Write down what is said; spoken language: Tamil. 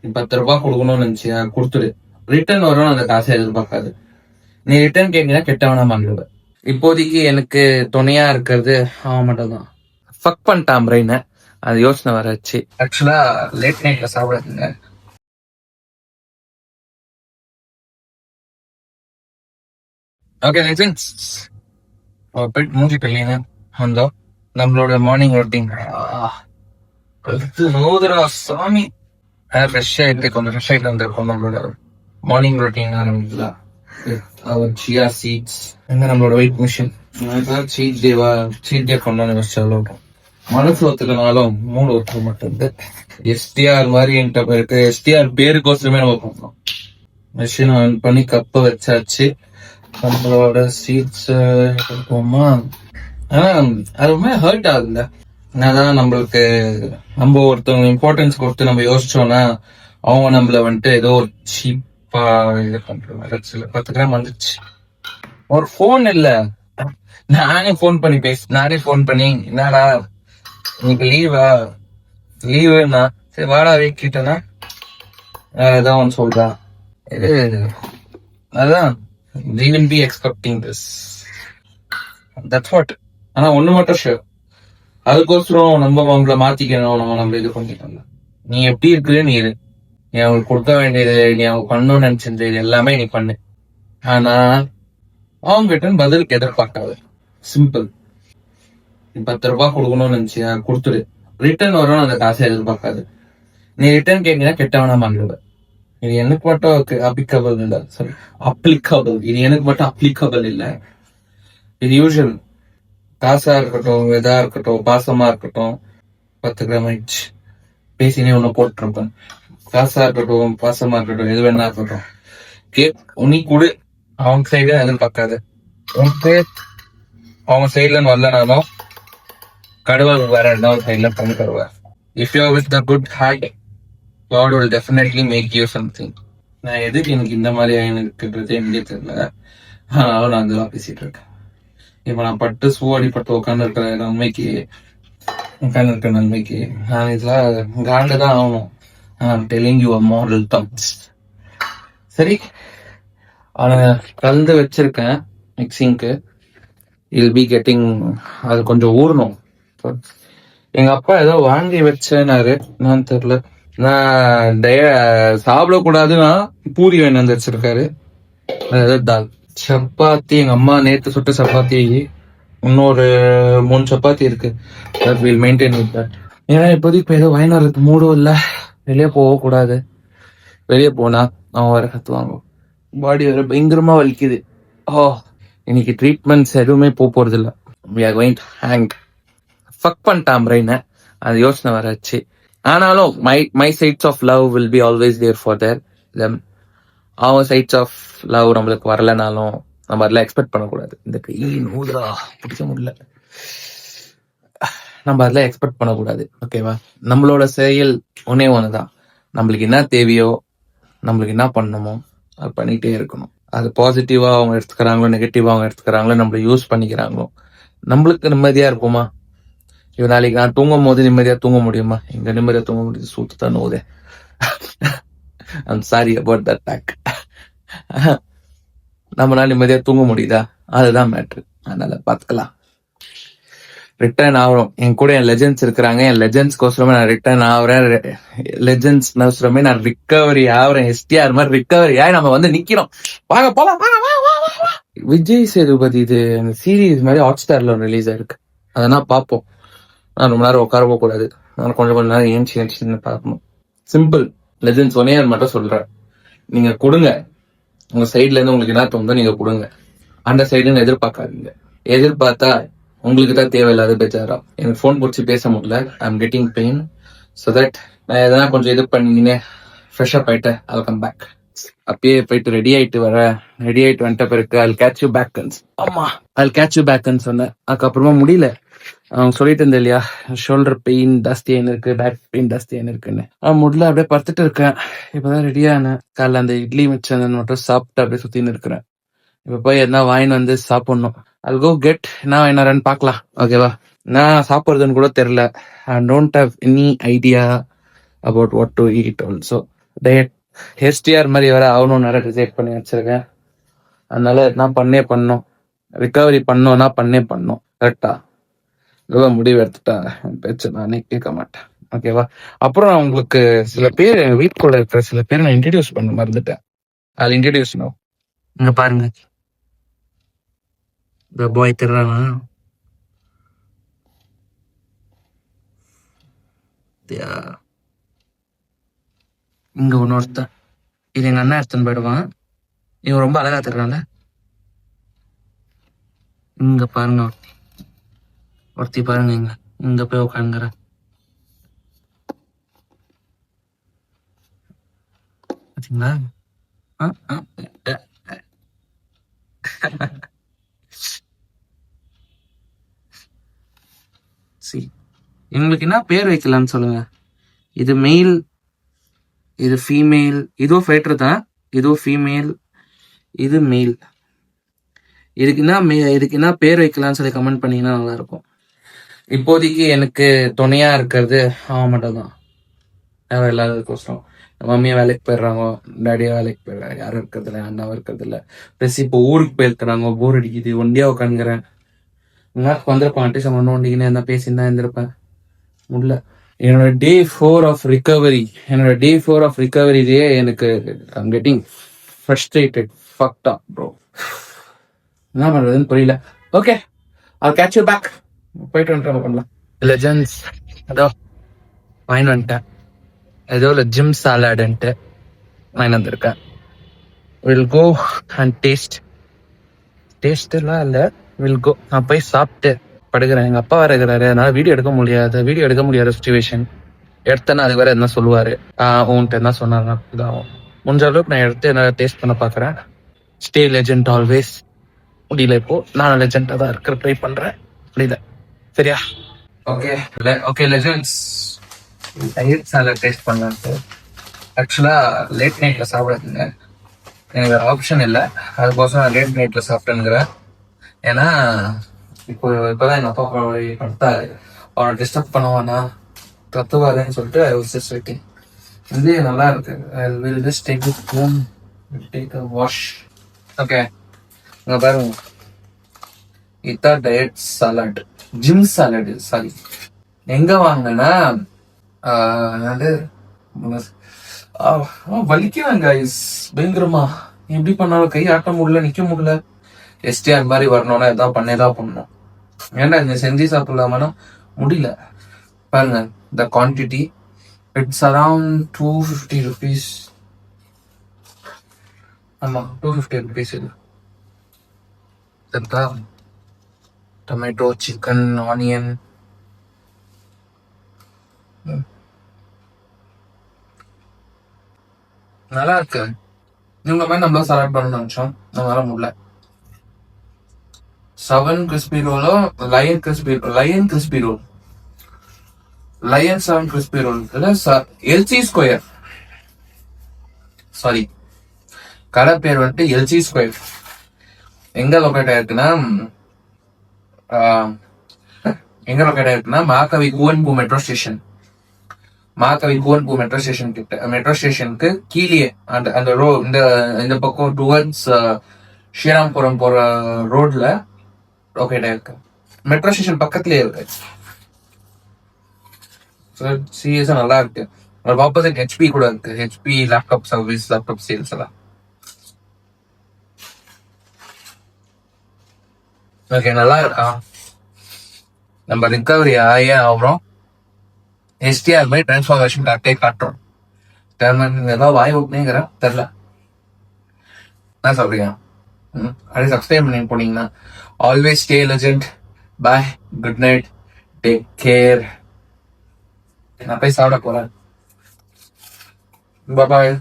ரூபாய் கொடுக்கணும்னு நினைச்சியா கொடுத்துரு. ரிட்டர்ன் வரும், அந்த காசை எதிர்பார்க்காது. நீ ரிட்டர்ன் கேட்டீங்கன்னா கெட்டவனா மாறிடுவ. இப்போதைக்கு எனக்கு துணையா இருக்கிறது அவன் மட்டும் தான். ஃபக் பண்ணிட்டான் பிரெயினை, அது யோசனை வராச்சு. ஆக்சுவலா லேட் நைட்ல சாப்பிடாதுங்க. ஓகே லெஜெண்ட்ஸ், போயிட்டு மூஞ்சி கல்லிங்க வந்தோம். நம்மளோட மார்னிங் ரொட்டீன் நோதுரா சாமி. ஃப்ரெஷ் ஆயிட்டு கொஞ்சம் ஃப்ரெஷ் ஆயிட்டு வந்திருக்கோம். நம்மளோட மார்னிங் ரொட்டீன் ஆரம்பிக்கலாம். அவர் சியா சீட்ஸ் எங்க நம்மளோட வெயிட் மிஷின். சீட் டே கொண்டாந்து வச்சாலும் மனசு ஒத்துக்கனாலும் மூணு ஒத்துக்க மாட்டேங்குது. எஸ்டிஆர் மாதிரி என்கிட்ட இருக்கு. எஸ்டிஆர் பேருக்கோசரமே நம்ம பண்ணோம். மிஷின் ஆன் பண்ணி கப்ப வச்சாச்சு. நம்மளோட சீட்ஸ் எடுப்போமா. ஆனா அதுவுமே ஹர்ட் ஆகுதுல்ல. என்னதான் நம்மளுக்கு நம்ம ஒருத்தவங்க இம்பார்ட்டன்ஸ் கொடுத்து நம்ம யோசிச்சோம்னா அவங்க நம்மள வந்துட்டு ஏதோ ஒரு சீப்பா இது பண்ற மாதிரி. 10 கிராம் வந்துச்சு. ஒரு போன் இல்ல, நானே போன் பண்ணி என்னடா இன்னைக்கு லீவுன்னா சரி வாடா வீக்கிட்டேன்னா ஏதோ ஒன்று சொல்றா. அதான் they will be expecting this. That's what. ஆனா ஒண்ணு மட்டும் ஷூர், அதுக்கோசரம் நம்ம அவங்கள மாத்திக்கணும், நம்ம இது பண்ணிக்கணும். நீ எப்படி இருக்குன்னு நீ இரு. நீ அவங்களுக்கு கொடுக்க வேண்டியது, நீ அவங்க பண்ணணும்னு நினைச்சிருந்த இது எல்லாமே நீ பண்ணு. ஆனா அவங்க கிட்ட பதிலுக்கு எதிர்பார்க்காது. சிம்பிள். 10 ரூபாய் கொடுக்கணும்னு நினைச்சியா கொடுத்துரு. ரிட்டர்ன் வரும், அந்த காசை எதிர்பார்க்காது. நீ ரிட்டர்ன் கேட்டீங்கன்னா கெட்டவனா மாறிடுவ. இது எனக்கு மட்டும் அப்ளிகபிள் இல்ல. Sorry, applicable. இது எனக்கு மட்டும் அப்ளிகபிள் இல்ல. இது யூஷுவல். காசா இருக்கட்டும், இதா இருக்கட்டும், பாசமா இருக்கட்டும். 10 கிராம் ஆயிடுச்சு. பேசினே ஒண்ணு போட்டிருப்பேன். காசா இருக்கட்டும், பாசமா இருக்கட்டும், எது வேணா இருக்கட்டும், நீ கொடு. அவங்க சைடு எதிர்பார்க்காது. உனக்கு அவங்க சைட்ல வரலனாலும் கடவுள் வேற ஏதாவது சைட்ல பண்ணி தருவார். If you with the good heart, God will definitely make you something. நான் எதுக்கு எனக்கு இந்த மாதிரி இருக்குன்றது எனக்கே தெரியல. ஆனாலும் நான் இதெல்லாம் பேசிட்டு இருக்கேன். இப்ப நான் பட்டு சூவாடிப்பட்டு உட்காந்து இருக்கிற நன்மைக்கு நான் இதெல்லாம் காண்டதான் ஆகணும். Telling you moral thumbs. சரி, கலந்து வச்சிருக்கேன் மிக்சிங்க்கு. இல் பி கெட்டிங், அது கொஞ்சம் ஊறணும். எங்க அப்பா ஏதோ வாங்கி வச்சேனாரு, நான் தெரியல. நான் சாப்பிடக்கூடாதுன்னா பூரி வேணும் வந்து வச்சிருக்காரு. தால் சப்பாத்தி, எங்க அம்மா நேத்து சுட்ட சப்பாத்தி, இன்னொரு 3 சப்பாத்தி இருக்கு. Maintain with that. ஏன்னா இப்போதைக்கு ஏதோ வயநாடு மூடும் இல்ல, வெளியே போகக்கூடாது. வெளியே போனா அவன் வர கத்துவாங்க. பாடி வர பயங்கரமா வலிக்குது. இன்னைக்கு ட்ரீட்மெண்ட்ஸ் எதுவுமே போறது இல்ல. we are going to hang. Fuck பண்ணிட்டான் பிரெயினை, அது யோசனை வராச்சு. ஆனாலும் my sides of love will be always there for them. அவங்க சைட்ஸ் ஆஃப் லவ் நம்மளுக்கு வரலனாலும் நம்ம அதெல்லாம் எக்ஸ்பெக்ட் பண்ணக்கூடாது. இந்த நூதா பிடிக்க முடியல. நம்ம அதெல்லாம் எக்ஸ்பெக்ட் பண்ணக்கூடாது. ஓகேவா? நம்மளோட செயல் ஒண்ணுதான். நம்மளுக்கு என்ன தேவையோ, நம்மளுக்கு என்ன பண்ணணுமோ அது பண்ணிட்டே இருக்கணும். அது பாசிட்டிவா அவங்க எடுத்துக்கிறாங்களோ, நெகட்டிவா அவங்க எடுத்துக்கிறாங்களோ, நம்மள யூஸ் பண்ணிக்கிறாங்களோ, நம்மளுக்கு நிம்மதியா இருப்போமா? இவ நாளைக்கு நான் தூங்கும் போது நிம்மதியா தூங்க முடியுமா? எங்க நிம்மதியா தூங்க முடியுது? சூத்துதான் நோதே. I'm sorry about that talk. நம்மளால நிம்மதியா தூங்க முடியுதா? அதுதான் மேட்ரு. அதனால பாத்துக்கலாம். ரிட்டர்ன் ஆகிறோம். என் கூட என் லெஜெண்ட்ஸ் இருக்கிறாங்க. என் லெஜெண்ட்ஸ்க்கோசரமே நான் ரிட்டர்ன் ஆகுறேன். லெஜெண்ட்ஸ்க்கோசரமே நான் ரிகவரி ஆகுறேன். எஸ்டிஆர் மாதிரி ரிகவரி ஆகி நம்ம வந்து நிக்கிறோம். வாங்க போலாம். விஜய் சேதுபதி இது சீரீஸ் மாதிரி ஹாட் ஸ்டார்ல ரிலீஸ் ஆயிருக்கு. அதெல்லாம் பார்ப்போம். நான் ரொம்ப நேரம் உட்கார கூடாது. நான் கொஞ்சம் நேரம் ஏஞ்சி பார்க்கணும். சிம்பிள். லெஜெண்ட்ஸ் ஒன்னே மட்டும் சொல்றேன், நீங்க கொடுங்க. உங்க சைட்ல இருந்து உங்களுக்கு என்ன தோணுதோ நீங்க கொடுங்க. அந்த சைடுன்னு எதிர்பார்க்காதீங்க. எதிர்பார்த்தா உங்களுக்கு தான் தேவையில்லாத பேச்சாரா. எனக்கு போன் பிடிச்சி பேச முடியல. I am getting pain. So that நான் எதனா கொஞ்சம் இது பண்ணிக்கினே ஃப்ரெஷ் அப் ஆயிட்டு I'll come back. அப்பயே போயிட்டு ரெடி ஆயிட்டு வந்துட்ட பிறகு I'll catch you back. ஆமா, I'll catch you back சொன்னேன். அதுக்கப்புறமா முடியல. அவங்க சொல்லிட்டு இருந்தேன் இல்லையா, ஷோல்டர் பெயின் ஜாஸ்தியானு இருக்கு, பேக் பெயின் ஜாஸ்தியானு இருக்குன்னு. முடியல, அப்படியே படுத்துட்டு இருக்கேன். இப்பதான் ரெடியான காலைல அந்த இட்லி மிச்சம் மட்டும் சாப்பிட்டு அப்படியே சுத்தின்னு இருக்கிறேன். இப்ப போய் எதனா வாங்கின்னு வந்து சாப்பிடணும். I'll go get என்ன வாங்கினாரன்னு பாக்கலாம். ஓகேவா? நான் சாப்பிடுறதுன்னு கூட தெரியல. I don't have any idea about what to eat also. Diet ஹெஸ்டிஆர் மாதிரி வேற ஆகணும்னு நிறைய டிசைட் பண்ணி வச்சிருக்கேன். அதனால நான் பண்ணோம், ரிகவரி பண்ணோம்னா பண்ணோம். கரெக்டா முடிவு எடுத்துட்டா பேச்சு நானே கேட்க மாட்டேன். ஓகேவா? அப்புறம் நான் உங்களுக்கு சில பேர் வீட்டுக்குள்ள இருக்கிற சில பேர் நான் இன்ட்ரடியூஸ் பண்ண மறந்துட்டேன். அது இன்ட்ரடியூஸ் நோ. இங்க பாருங்க, இந்த பாய் தெரிறானா? இங்க ஒருத்தன், இது எங்க அண்ணா எடுத்துன்னு போயிடுவான். இவன் ரொம்ப அழகா தெரிறான்ல. இங்க பாருங்க, ஒருத்தி பாருங்க, இங்க போய் உட்காந்துங்கிற. பாத்தீங்களா? எங்களுக்கு என்ன பேர் வைக்கலாம்னு சொல்லுங்க. இது மெயில், இது ஃபீமேல், இதோ ஃபைட்டர் தான், இதோ ஃபீமேல், இது மெயில். இதுக்கு என்ன பேர் வைக்கலாம்னு சொல்லி கமெண்ட் பண்ணீங்கன்னா நல்லா இருக்கும். இப்போதைக்கு எனக்கு துணையா இருக்கிறது அவன் மட்டும் தான். யாரும் இல்லாததுக்கோசரம் மம்மியா வேலைக்கு போயிடுறாங்க, டாடியா வேலைக்கு போயிடுறாங்க, யாரும் இருக்கிறது இல்லை, அண்ணாவும் இருக்கிறது இல்லை. ப்ளஸ் இப்போ ஊருக்கு போயிருக்கிறாங்க, போர் அடிக்குது, ஒண்டியா உட்காந்துக்கிறேன். வந்திருப்பேன் அட்லீஸ்ட் ஒன்று ஒண்டிக்கினே இருந்தா பேசியிருந்தா இருந்திருப்பேன். முடியல. என்னோட டே 4 ஆஃப் ரிகவரிலேயே எனக்கு I'm getting frustrated, fucked up bro. என்ன பண்றதுன்னு புரியல. Okay, I'll catch you back. போயிட்டு வந்துட்டு பண்ணலாம். லெஜண்ட்ஸ் அதோ வாங்கி வந்துட்டேன். ஏதோ இல்லை ஜிம் சாலடுன்ட்டு வாங்கி வந்திருக்கேன். வில் கோ அண்ட் டேஸ்ட் எல்லாம் இல்லை, வில் கோ. நான் போய் சாப்பிட்டு படுக்கிறேன். எங்க அப்பா வேற இருக்கிறாரு, அதனால வீடியோ எடுக்க முடியாத சுச்சுவேஷன். எடுத்தேன்னா அது வேற என்ன சொல்லுவாரு, உன்கிட்ட என்ன சொன்னாருன்னா இதாகும். முடிஞ்ச அளவுக்கு நான் எடுத்து என்ன டேஸ்ட் பண்ண பாக்குறேன். Stay legend always. முடியல, இப்போ நான் லெஜெண்டா தான் இருக்கிற ட்ரை பண்றேன், முடியல. சரியா? ஓகே லெஜெண்ட்ஸ், தயிர் சாலட் டேஸ்ட் பண்ணலான்ட்டு. ஆக்சுவலா லேட் நைட்ல சாப்பிடுறதுங்க எனக்கு ஆப்ஷன் இல்லை, அதுக்கோசம் நான் லேட் நைட்ல சாப்பிட்டேங்கிறேன். ஏன்னா இப்போதான் எங்க அப்பா படுத்தாரு, அவனை டிஸ்டர்ப் பண்ணுவானா கத்துவாருன்னு சொல்லிட்டு I was just waiting. இது நல்லா இருக்கு. I will just take it home, take a wash. Okay, இங்க பாருங்க, இதான் diet salad, gym salad. Sorry, எங்க வாங்கினா வலிக்குவேன் கைஸ் பயங்கரமா. எப்படி பண்ணாலும் கை ஆட்ட முடியல, நிக்க முடியல. எஸ்டிஆர் மாதிரி வரணும்னா எதாவது பண்ணேதான் பண்ணணும். ஏன்னா இந்த செஞ்சு சாப்பிடலாமனா முடியல. பாருங்க, the quantity, it's around 250 rupees. ஆமா, 250 rupees. இது டொமேட்டோ, சிக்கன், ஆனியன். நல்லா இருக்கு. இவங்க மாதிரி நம்மள சாலட் பண்ணணும்னு நினைச்சோம், நம்மளால முடியல. 7 கிறிஸ்பி ரோலோ, லயன் 7 கிறிஸ்பி ரோல் இல்ல, எல்சி ஸ்கொயர். சாரி, கடை பேர் வந்துட்டு எல்சி ஸ்கொயர். எங்க லொக்கேட் ஆயிருக்குன்னா மகாகவி கூவன்பூ மெட்ரோ ஸ்டேஷன். கிட்ட, மெட்ரோ ஸ்டேஷனுக்கு கீழே அந்த இந்த பக்கம் டுவர்ட்ஸ் ஸ்ரீராம்புரம் போற ரோட்ல லொக்கேட் ஆயிருக்கு. மெட்ரோ ஸ்டேஷன் பக்கத்துலயே இருக்கு. சீரியஸா நல்லா இருக்கு. ஆப்போசிட் ஹெச்பி கூட இருக்கு, HP laptop service, laptop sales எல்லாம். ஓகே, நல்லா இருக்கா? நம்ம ரிகவரி ஆகியே ஆகிறோம். எஸ்டிஆர் மாதிரி டிரான்ஸ்ஃபார்மேஷன் கரெக்டே காட்டுறோம். ஏதாவது வாய் ஓட்டுனேங்கிறேன், தெரில என்ன சொல்றீங்க? அப்படியே சப்ஸ்கிரைப் பண்ணி போனீங்கன்னா. Always stay legend. Bye, good night, take care. நான் போய் சாப்பிட போறேன். பாய்.